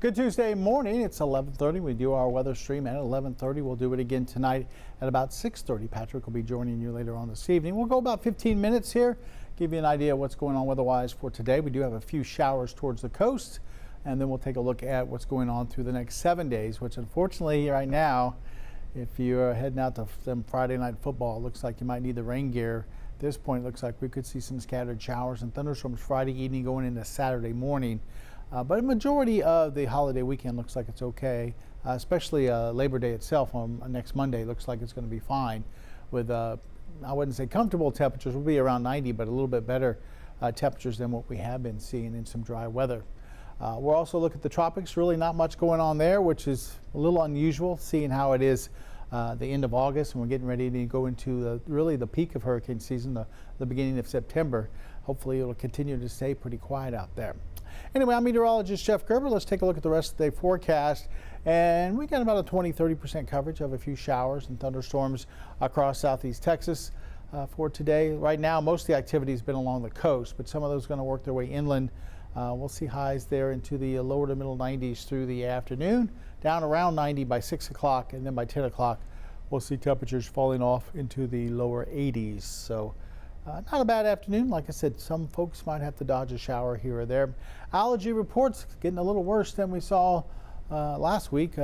Good Tuesday morning. It's 11:30. We do our weather stream at 11:30. We'll do it again tonight at about 6:30. Patrick will be joining you later on this evening. We'll go about 15 minutes here, give you an idea of what's going on weather-wise for today. We do have a few showers towards the coast, and then we'll take a look at what's going on through the next 7 days, which unfortunately right now, if you're heading out to some Friday night football, it looks like you might need the rain gear. At this point, it looks like we could see some scattered showers and thunderstorms Friday evening going into Saturday morning. But a majority of the holiday weekend looks like it's okay, especially Labor Day itself on next Monday looks like it's going to be fine with, I wouldn't say comfortable temperatures, will be around 90, but a little bit better temperatures than what we have been seeing in some dry weather. We'll also look at the tropics, really not much going on there, which is a little unusual seeing how it is the end of August and we're getting ready to go into really the peak of hurricane season, the beginning of September. Hopefully it'll continue to stay pretty quiet out there. Anyway, I'm meteorologist Jeff Gerber. Let's take a look at the rest of the day forecast. And we got about a 20-30% coverage of a few showers and thunderstorms across southeast Texas for today. Right now, most of the activity has been along the coast, but some of those are going to work their way inland. We'll see highs there into the lower to middle 90s through the afternoon, down around 90 by 6 o'clock, and then by 10 o'clock, we'll see temperatures falling off into the lower 80s. So not a bad afternoon. Like I said, some folks might have to dodge a shower here or there. Allergy reports getting a little worse than we saw last week.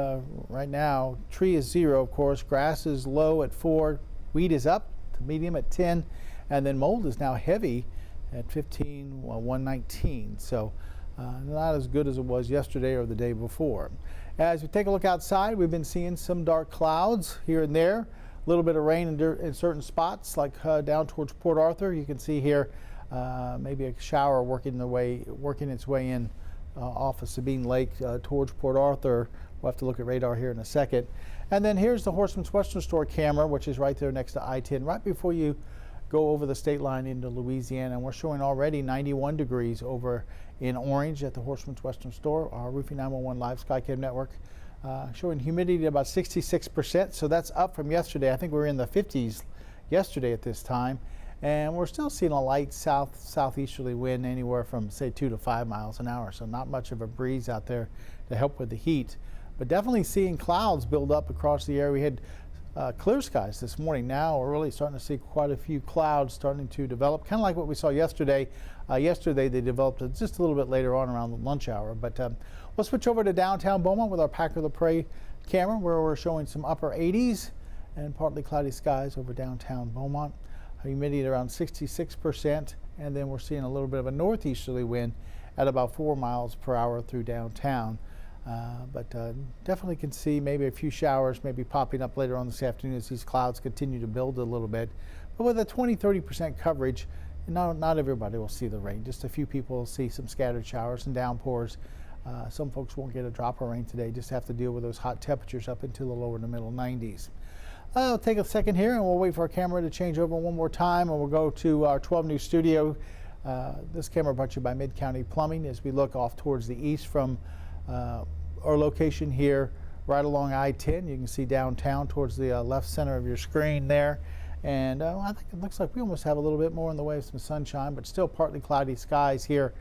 Right now, tree is 0, of course. Grass is low at 4. Wheat is up to medium at 10. And then mold is now heavy at 15, 119. So not as good as it was yesterday or the day before. As we take a look outside, we've been seeing some dark clouds here and there. A little bit of rain in certain spots, like down towards Port Arthur. You can see here maybe a shower working its way in off of Sabine Lake towards Port Arthur. We'll have to look at radar here in a second. And then here's the Horseman's Western Store camera, which is right there next to I-10, right before you go over the state line into Louisiana. And we're showing already 91 degrees over in Orange at the Horseman's Western Store, our Roofing 911 live Skycam network. Showing humidity at about 66%, so that's up from yesterday. I think we were in the 50s yesterday at this time, and we're still seeing a light southeasterly wind anywhere from say 2 to 5 miles an hour, so not much of a breeze out there to help with the heat, but definitely seeing clouds build up across the area. We had clear skies this morning. Now we're really starting to see quite a few clouds starting to develop, kind of like what we saw yesterday. Yesterday they developed just a little bit later on around the lunch hour, but we'll switch over to downtown Beaumont with our Packer LaPrey camera, where we're showing some upper 80s and partly cloudy skies over downtown Beaumont. Humidity at around 66%, and then we're seeing a little bit of a northeasterly wind at about 4 miles per hour through downtown. But definitely can see maybe a few showers maybe popping up later on this afternoon as these clouds continue to build a little bit. But with a 20-30% coverage, not everybody will see the rain. Just a few people will see some scattered showers and downpours. Some folks won't get a drop of rain today, just have to deal with those hot temperatures up into the lower to middle 90s. I'll take a second here and we'll wait for our camera to change over one more time, and we'll go to our 12 News studio. This camera brought to you by Mid-County Plumbing as we look off towards the east from our location here right along I-10. You can see downtown towards the left center of your screen there. And I think it looks like we almost have a little bit more in the way of some sunshine, but still partly cloudy skies here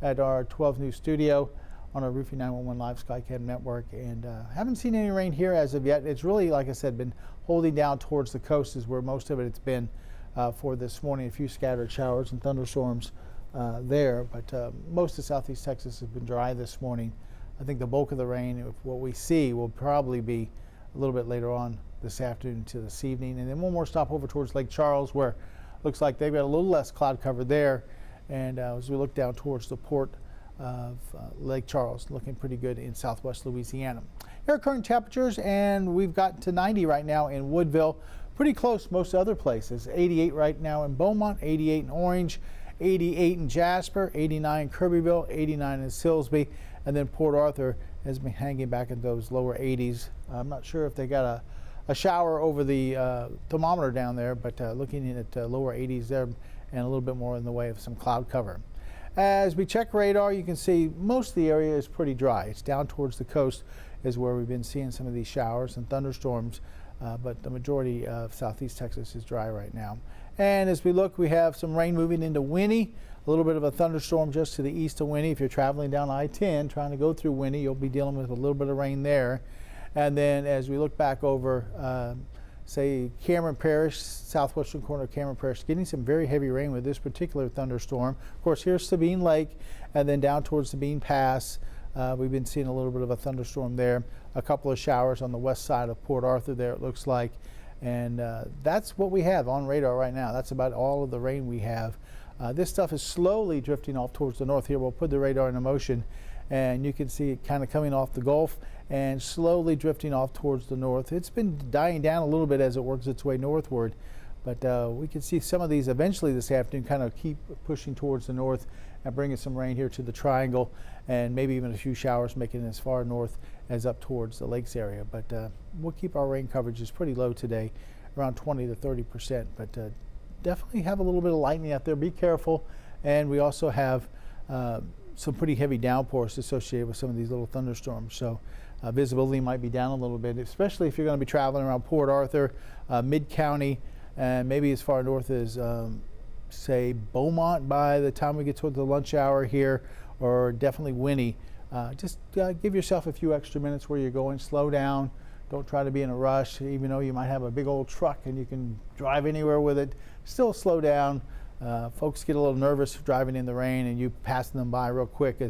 at our 12 News studio on our Roofing 911 live Skycam network. And haven't seen any rain here as of yet. It's really, like I said, been holding down towards the coast is where most of it's been for this morning. A few scattered showers and thunderstorms there, but most of southeast Texas has been dry this morning. I think the bulk of the rain, if what we see, will probably be a little bit later on this afternoon to this evening. And then one more stop over towards Lake Charles, where it looks like they've got a little less cloud cover there. And as we look down towards the port of Lake Charles, looking pretty good in southwest Louisiana. Here are current temperatures, and we've gotten to 90 right now in Woodville. Pretty close most other places. 88 right now in Beaumont, 88 in Orange, 88 in Jasper, 89 in Kirbyville, 89 in Silsbee, and then Port Arthur has been hanging back in those lower 80s. I'm not sure if they got a shower over the thermometer down there, but looking at lower 80s there and a little bit more in the way of some cloud cover. As we check radar, you can see most of the area is pretty dry. It's down towards the coast is where we've been seeing some of these showers and thunderstorms, but the majority of southeast Texas is dry right now. And as we look, we have some rain moving into Winnie. A little bit of a thunderstorm just to the east of Winnie. If you're traveling down I-10 trying to go through Winnie, you'll be dealing with a little bit of rain there. And then as we look back over, say Cameron Parish, southwestern corner of Cameron Parish, getting some very heavy rain with this particular thunderstorm. Of course, here's Sabine Lake, and then down towards Sabine Pass. We've been seeing a little bit of a thunderstorm there. A couple of showers on the west side of Port Arthur there, it looks like. And that's what we have on radar right now. That's about all of the rain we have. This stuff is slowly drifting off towards the north here. We'll put the radar into motion, and you can see it kind of coming off the Gulf and slowly drifting off towards the north. It's been dying down a little bit as it works its way northward, but we can see some of these eventually this afternoon kind of keep pushing towards the north and bringing some rain here to the triangle, and maybe even a few showers making it as far north as up towards the lakes area. But we'll keep our rain coverages pretty low today, around 20 to 30%, but definitely have a little bit of lightning out there. Be careful. And we also have some pretty heavy downpours associated with some of these little thunderstorms. So visibility might be down a little bit, especially if you're going to be traveling around Port Arthur, mid-county, and maybe as far north as, say, Beaumont by the time we get toward the lunch hour here, or definitely Winnie. Just give yourself a few extra minutes where you're going. Slow down. Don't try to be in a rush, even though you might have a big old truck and you can drive anywhere with it. Still slow down. Folks get a little nervous driving in the rain, and you passing them by real quick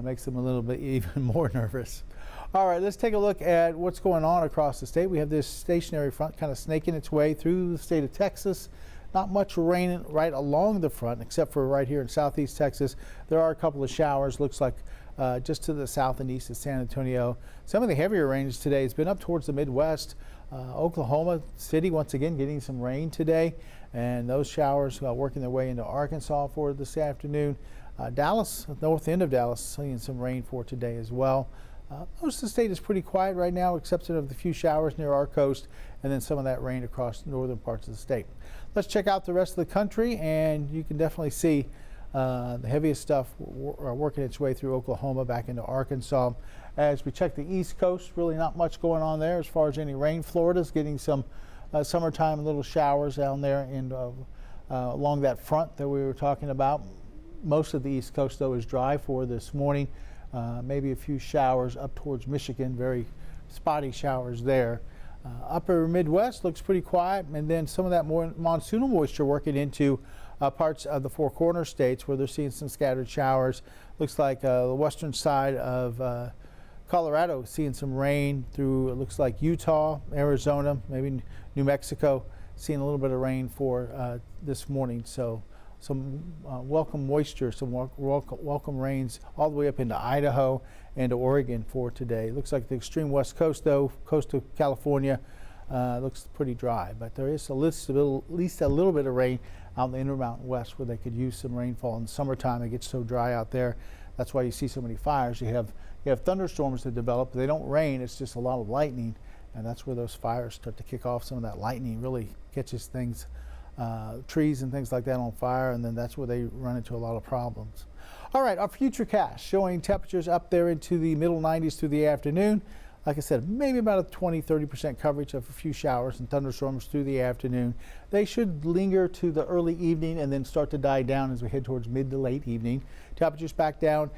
makes them a little bit even more nervous. All right, let's take a look at what's going on across the state. We have this stationary front kind of snaking its way through the state of Texas. Not much rain right along the front, except for right here in southeast Texas. There are a couple of showers, looks like just to the south and east of San Antonio. Some of the heavier rains today has been up towards the Midwest. Oklahoma City, once again, getting some rain today, and those showers working their way into Arkansas for this afternoon. Dallas, north end of Dallas, seeing some rain for today as well. Most of the state is pretty quiet right now, except for the few showers near our coast, and then some of that rain across northern parts of the state. Let's check out the rest of the country, and you can definitely see the heaviest stuff working its way through Oklahoma back into Arkansas. As we check the East Coast, really not much going on there as far as any rain. Florida's getting some summertime little showers down there and along that front that we were talking about. Most of the East Coast, though, is dry for this morning. Maybe a few showers up towards Michigan, very spotty showers there. Upper Midwest looks pretty quiet, and then some of that more monsoonal moisture working into parts of the Four Corners states where they're seeing some scattered showers. Looks like the western side of Colorado seeing some rain through, it looks like Utah, Arizona, maybe New Mexico, seeing a little bit of rain for this morning. So some welcome moisture, some welcome rains all the way up into Idaho and to Oregon for today. Looks like the extreme west coast, though, coast of California, looks pretty dry, but there is at least a little bit of rain out in the Intermountain West where they could use some rainfall in the summertime. It gets so dry out there. That's why you see so many fires. You have thunderstorms that develop. They don't rain. It's just a lot of lightning, and that's where those fires start to kick off. Some of that lightning really catches things, trees and things like that on fire, and then that's where they run into a lot of problems. All right, our futurecast showing temperatures up there into the middle 90s through the afternoon. Like I said, maybe about a 20-30% coverage of a few showers and thunderstorms through the afternoon. They should linger to the early evening and then start to die down as we head towards mid to late evening. Temperatures back down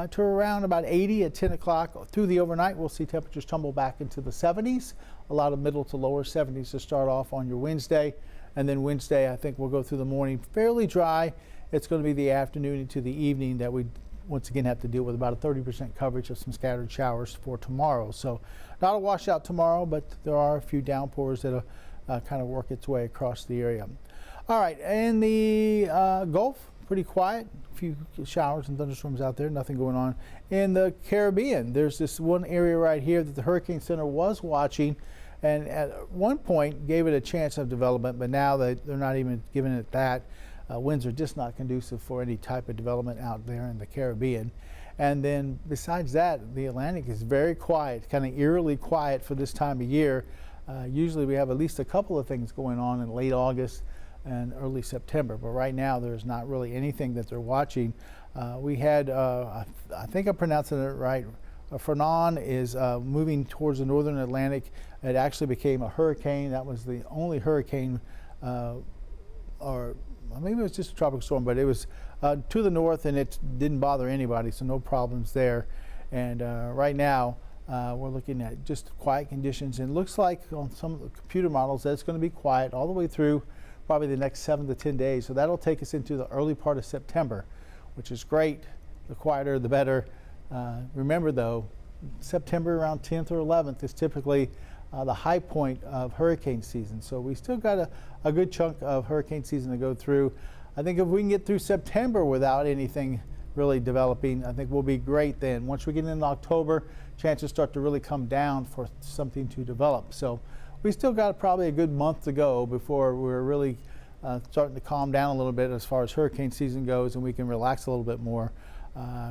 to around about 80 at 10 o'clock. Through the overnight, we'll see temperatures tumble back into the 70s. A lot of middle to lower 70s to start off on your Wednesday. And then Wednesday, I think we'll go through the morning fairly dry. It's going to be the afternoon into the evening that we once again have to deal with about a 30% coverage of some scattered showers for tomorrow. So not a washout tomorrow, but there are a few downpours that'll kind of work its way across the area. All right, in the Gulf, pretty quiet. A few showers and thunderstorms out there, nothing going on. In the Caribbean, there's this one area right here that the Hurricane Center was watching, and at one point gave it a chance of development, but now they're not even giving it that. Winds are just not conducive for any type of development out there in the Caribbean. And then besides that, the Atlantic is very quiet, kind of eerily quiet for this time of year. Usually we have at least a couple of things going on in late August and early September, but right now there's not really anything that they're watching. We had, I think I'm pronouncing it right, Fernand is moving towards the northern Atlantic. It actually became a hurricane. That was the only hurricane, or maybe it was just a tropical storm, but it was to the north, and it didn't bother anybody, so no problems there. And right now, we're looking at just quiet conditions, and it looks like on some of the computer models that it's going to be quiet all the way through probably the next 7 to 10 days. So that'll take us into the early part of September, which is great. The quieter, the better. Remember, though, September around 10th or 11th is typically the high point of hurricane season. So we still got a good chunk of hurricane season to go through. I think if we can get through September without anything really developing, I think we'll be great then. Once we get into October, chances start to really come down for something to develop. So we still got probably a good month to go before we're really starting to calm down a little bit as far as hurricane season goes, and we can relax a little bit more.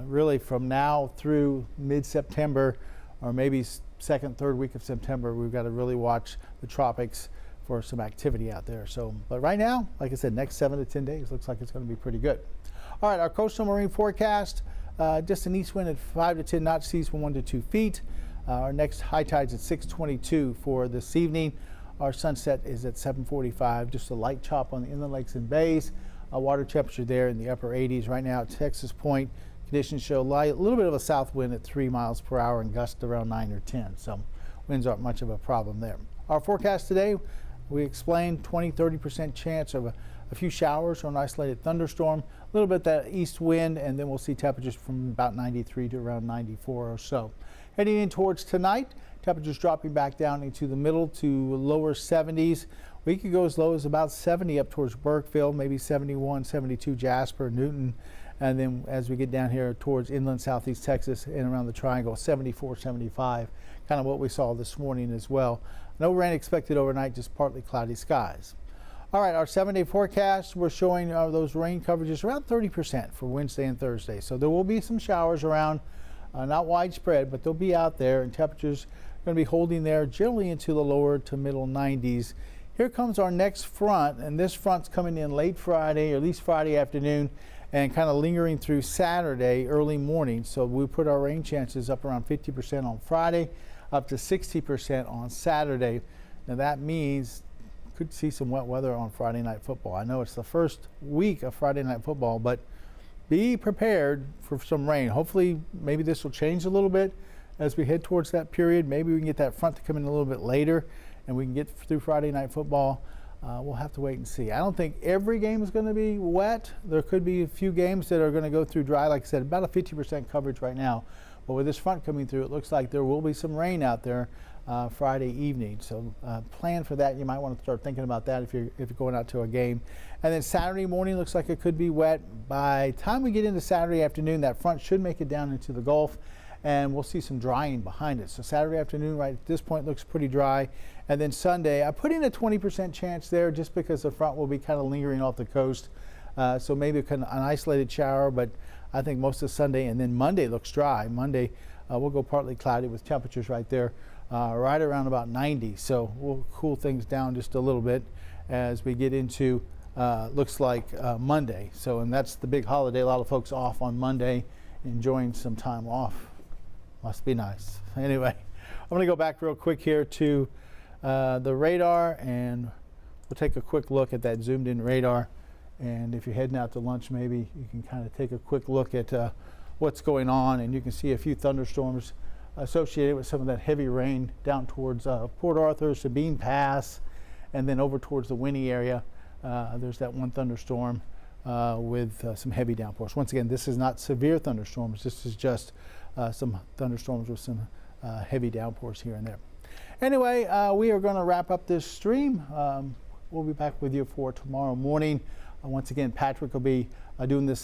Really from now through mid-September, or maybe second, third week of September, we've got to really watch the tropics for some activity out there. So, but right now, like I said, next 7 to 10 days looks like it's going to be pretty good. All right, our coastal marine forecast, just an east wind at 5 to 10 knots, seas from 1 to 2 feet. Our next high tide's at 6:22 for this evening. Our sunset is at 7:45, just a light chop on the inland lakes and bays. Water temperature there in the upper 80s right now at Texas Point. Conditions show a little bit of a south wind at 3 miles per hour and gusts around 9 or 10. So winds aren't much of a problem there. Our forecast today, we explained 20-30% chance of a few showers or an isolated thunderstorm, a little bit that east wind, and then we'll see temperatures from about 93 to around 94 or so. Heading in towards tonight, temperatures dropping back down into the middle to lower 70s. We could go as low as about 70 up towards Burkeville, maybe 71, 72 Jasper, Newton, and then as we get down here towards inland southeast Texas and around the triangle, 74, 75, kind of what we saw this morning as well. No rain expected overnight, just partly cloudy skies. All right, our 7-day forecast, we're showing those rain coverages around 30% for Wednesday and Thursday. So there will be some showers around, not widespread, but they'll be out there, and temperatures are going to be holding there generally into the lower to middle 90s. Here comes our next front, and this front's coming in late Friday, or at least Friday afternoon, and kind of lingering through Saturday early morning. So we put our rain chances up around 50% on Friday, up to 60% on Saturday. Now that means could see some wet weather on Friday Night Football. I know it's the first week of Friday Night Football, but be prepared for some rain. Hopefully, maybe this will change a little bit as we head towards that period. Maybe we can get that front to come in a little bit later, and we can get through Friday Night Football. We'll have to wait and see. I don't think every game is going to be wet. There could be a few games that are going to go through dry. Like I said, about a 50% coverage right now. But with this front coming through, it looks like there will be some rain out there Friday evening. So plan for that. You might want to start thinking about that if you're going out to a game. And then Saturday morning looks like it could be wet. By the time we get into Saturday afternoon, that front should make it down into the Gulf, and we'll see some drying behind it. So Saturday afternoon right at this point looks pretty dry. And then Sunday, I put in a 20% chance there just because the front will be kind of lingering off the coast. So maybe an isolated shower, but I think most of Sunday, and then Monday looks dry. Monday we'll go partly cloudy with temperatures right there, right around about 90. So we'll cool things down just a little bit as we get into looks like Monday. So, and that's the big holiday. A lot of folks off on Monday, enjoying some time off. Must be nice. Anyway, I'm going to go back real quick here to the radar, and we'll take a quick look at that zoomed in radar. And if you're heading out to lunch, maybe you can kind of take a quick look at what's going on, and you can see a few thunderstorms associated with some of that heavy rain down towards Port Arthur, Sabine Pass, and then over towards the Winnie area. There's that one thunderstorm with some heavy downpours. Once again, this is not severe thunderstorms. This is just some thunderstorms with some heavy downpours here and there. Anyway, we are going to wrap up this stream. We'll be back with you for tomorrow morning. Once again, Patrick will be doing this